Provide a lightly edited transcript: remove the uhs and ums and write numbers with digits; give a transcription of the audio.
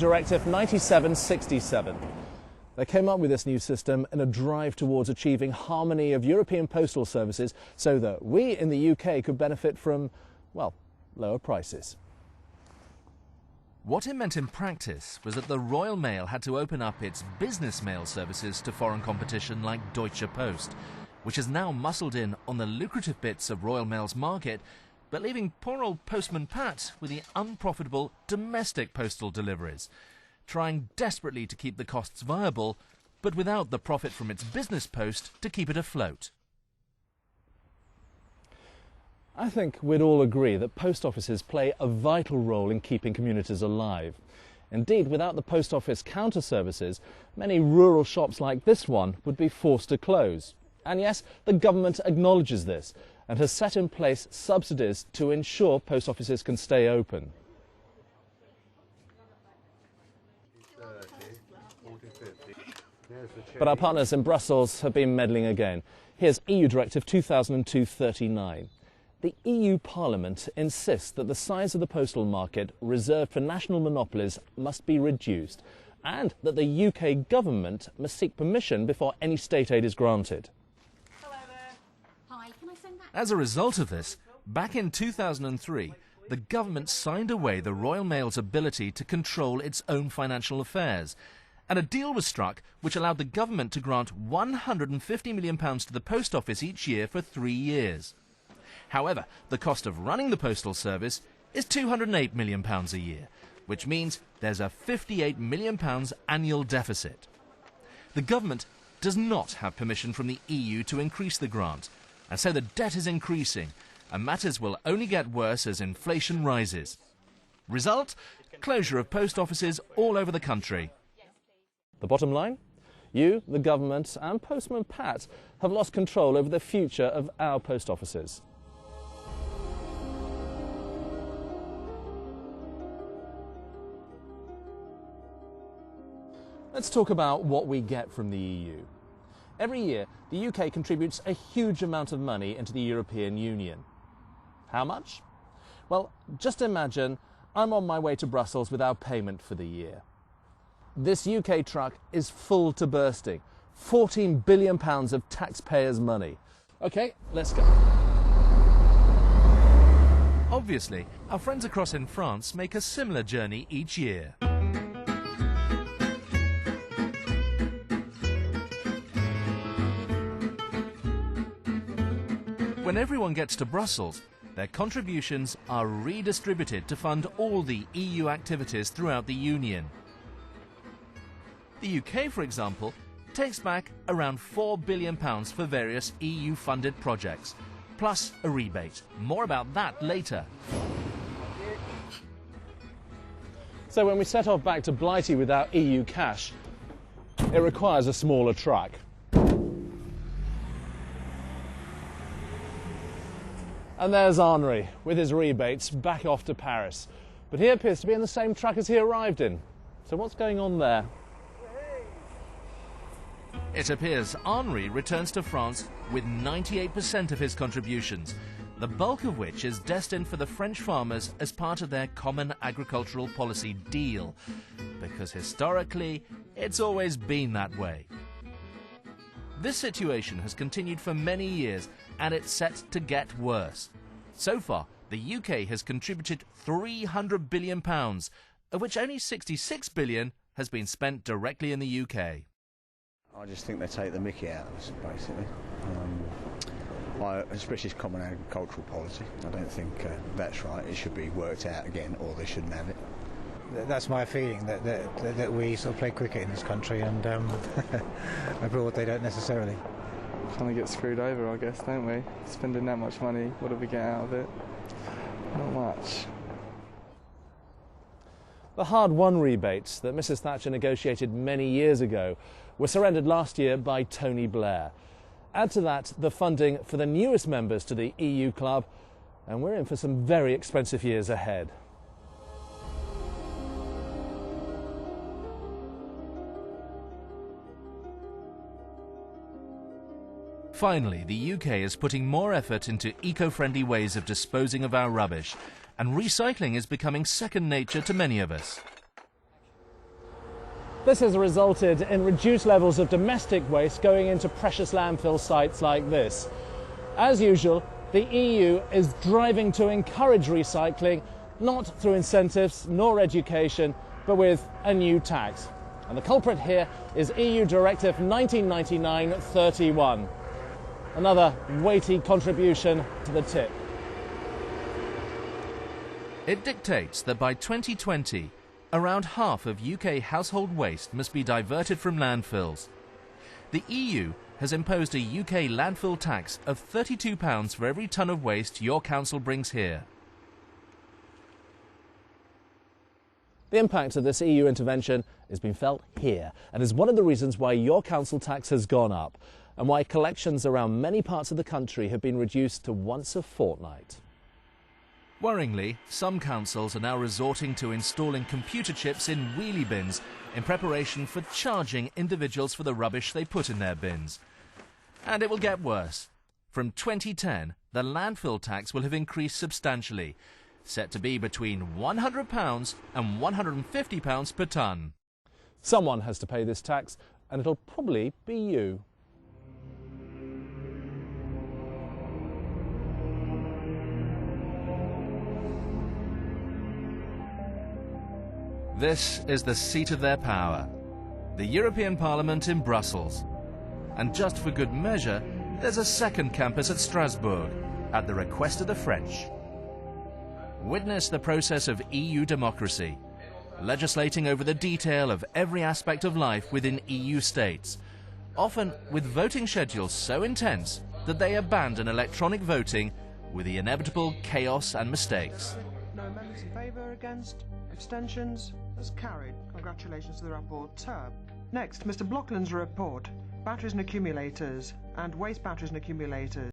Directive 97/67. They came up with this new system in a drive towards achieving harmony of European postal services so that we in the UK could benefit from, well, lower prices. What it meant in practice was that the Royal Mail had to open up its business mail services to foreign competition like Deutsche Post, which has now muscled in on the lucrative bits of Royal Mail's market, but leaving poor old Postman Pat with the unprofitable domestic postal deliveries, trying desperately to keep the costs viable, but without the profit from its business post to keep it afloat. I think we'd all agree that post offices play a vital role in keeping communities alive. Indeed, without the post office counter services, many rural shops like this one would be forced to close. And yes, the government acknowledges this and has set in place subsidies to ensure post offices can stay open. But our partners in Brussels have been meddling again. Here's EU Directive 2002/39. The EU Parliament insists that the size of the postal market reserved for national monopolies must be reduced and that the UK government must seek permission before any state aid is granted. Hello there. Hi, can I send that? As a result of this, back in 2003, the government signed away the Royal Mail's ability to control its own financial affairs, and a deal was struck which allowed the government to grant £150 million to the post office each year for 3 years. However, the cost of running the postal service is £208 million a year, which means there's a £58 million annual deficit. The government does not have permission from the EU to increase the grant, and so the debt is increasing, and matters will only get worse as inflation rises. Result? Closure of post offices all over the country. The bottom line? You, the government and Postman Pat have lost control over the future of our post offices. Let's talk about what we get from the EU. Every year, the UK contributes a huge amount of money into the European Union. How much? Well, just imagine I'm on my way to Brussels without payment for the year. This UK truck is full to bursting. £14 billion of taxpayers' money. OK, let's go. Obviously, our friends across in France make a similar journey each year. When everyone gets to Brussels, their contributions are redistributed to fund all the EU activities throughout the Union. The UK, for example, takes back around £4 billion for various EU-funded projects, plus a rebate. More about that later. So when we set off back to Blighty without EU cash, it requires a smaller truck. And there's Henri, with his rebates, back off to Paris. But he appears to be in the same truck as he arrived in. So what's going on there? It appears Henri returns to France with 98% of his contributions, the bulk of which is destined for the French farmers as part of their common agricultural policy deal, because historically, it's always been that way. This situation has continued for many years, and it's set to get worse. So far, the UK has contributed £300 billion, of which only £66 billion has been spent directly in the UK. I just think they take the mickey out of us, basically. Especially common agricultural policy. I don't think that's right. It should be worked out again, or they shouldn't have it. That's my feeling, that we sort of play cricket in this country, and abroad they don't necessarily. Kind of get screwed over, I guess, don't we? Spending that much money, what do we get out of it? Not much. The hard-won rebates that Mrs Thatcher negotiated many years ago were surrendered last year by Tony Blair. Add to that the funding for the newest members to the EU club, and we're in for some very expensive years ahead. Finally, the UK is putting more effort into eco-friendly ways of disposing of our rubbish, and recycling is becoming second nature to many of us. This has resulted in reduced levels of domestic waste going into precious landfill sites like this. As usual, the EU is driving to encourage recycling, not through incentives nor education, but with a new tax. And the culprit here is EU Directive 1999/31. Another weighty contribution to the tip. It dictates that by 2020, around half of UK household waste must be diverted from landfills. The EU has imposed a UK landfill tax of £32 for every tonne of waste your council brings here. The impact of this EU intervention has been felt here and is one of the reasons why your council tax has gone up and why collections around many parts of the country have been reduced to once a fortnight. Worryingly, some councils are now resorting to installing computer chips in wheelie bins in preparation for charging individuals for the rubbish they put in their bins. And it will get worse. From 2010, the landfill tax will have increased substantially, set to be between £100 and £150 per tonne. Someone has to pay this tax, and it'll probably be you. This is the seat of their power, the European Parliament in Brussels. And just for good measure, there's a second campus at Strasbourg, at the request of the French. Witness the process of EU democracy, legislating over the detail of every aspect of life within EU states, often with voting schedules so intense that they abandon electronic voting with the inevitable chaos and mistakes. No amendments in favour, against, abstentions? As carried. Congratulations to the rapporteur. Next, Mr. Blockland's report, batteries and accumulators, and waste batteries and accumulators.